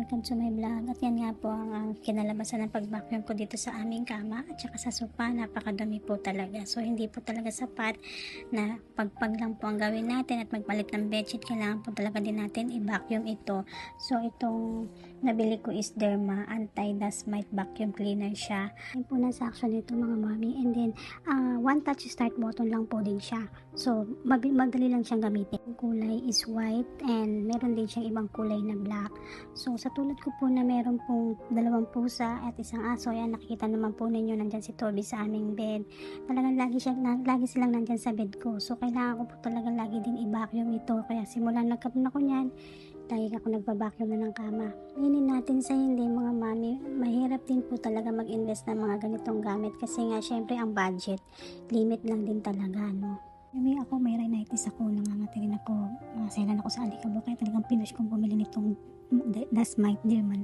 welcome to my vlog. At yan nga po ang kinalabasan ng pag-vacuum ko dito sa aming kama at saka sa sofa. Napakadumi po talaga. So hindi po talaga sapat na pagpag lang po ang gawin natin at magpalit ng bedsheet. Kailangan po talaga din natin i-vacuum ito. So itong nabili ko is Derma Anti-Dust Mite Vacuum Cleaner siya. Yan po nasa action nito mga mami. And then one touch start button lang po din siya. So madali lang siyang gamitin. Ang kulay is white and meron din siyang ibang kulay na black. So sa tulad ko po na meron pong dalawang pusa at isang aso, yan nakikita naman po ninyo nandyan si Toby sa aming bed. Talagang lagi silang nandyan sa bed ko. So kailangan ko po talaga lagi din i-vacuum ito. Kaya simula nagkaroon ako niyan, lagi ako nagpa-vacuum na ng kama. Hinin natin sa hindi mga mami, mahirap din po talaga mag-invest ng mga ganitong gamit kasi nga syempre ang budget, limit lang din talaga, no? May rhinitis ako, nangangatirin ako, maselan ako sa alikabok, kaya talagang pinush kong bumili nitong Dust Mite Derma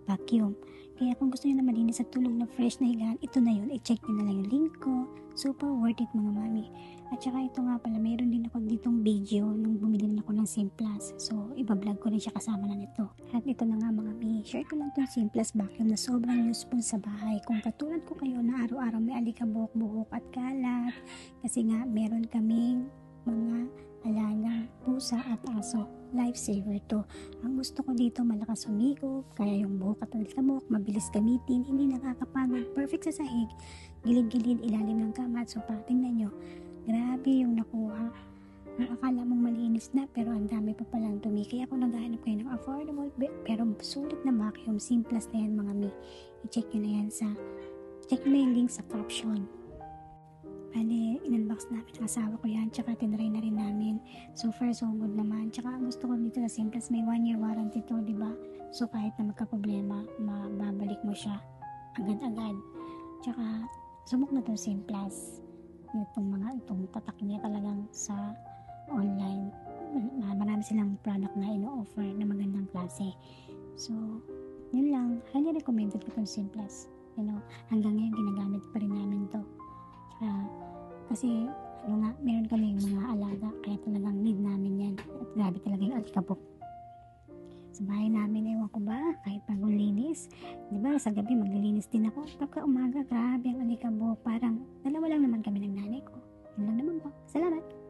vacuum. Kaya kung gusto nyo na malinis at tulog na fresh na higaan, ito na yun, i-check nyo na lang yung link ko. Super worth it mga mami. At saka ito nga pala, mayroon din ako ditong video nung bumili din ako ng Simplas. So iba-vlog ko rin siya kasama na nito. At ito na nga mga mami, share ko lang itong Simplas vacuum na sobrang useful sa bahay. Kung katulad ko kayo na araw-araw may alikabok, buhok at kalat. Kasi nga meron kaming mga alagang pusa at aso. Lifesaver to. Ang gusto ko dito, malakas humigop, kaya yung buhok at alikabok, mabilis gamitin, hindi nakakapagod, perfect sa sahig, gilid-gilid, ilalim ng kama at sopa. Tingnan nyo, grabe yung nakuha. Yung akala mong malinis na, pero ang dami pa palang dumi. Kaya ako naghahanap kayo ng affordable, pero sulit na vacuum, Simplas na yan mga mi. I-check nyo na yan check nyo na yung link sa caption. Bale, in-unbox namin ang asawa ko yan, tsaka tinry na rin namin. So far, so good naman. Tsaka ang gusto ko dito sa Simplas, may 1 year warranty to, diba? So kahit na magka-problema, mababalik mo siya agad-agad. Tsaka, subok na to Simplas. Itong tatak niya talagang sa online. Marami silang product na ino-offer na magandang klase. So, yun lang. Highly recommended ko itong Simplas. Hanggang ngayon, ginagamit pa rin namin to. Kasi meron kami mga alaga kaya talagang need namin yan at grabe talaga yung alikabok sa bahay namin. Ewan ko ba, kahit bagong linis, diba sa gabi maglilinis din ako, pagka umaga grabe ang alikabok, parang dalawa lang naman kami ng nanay ko. Yun lang naman po. Salamat.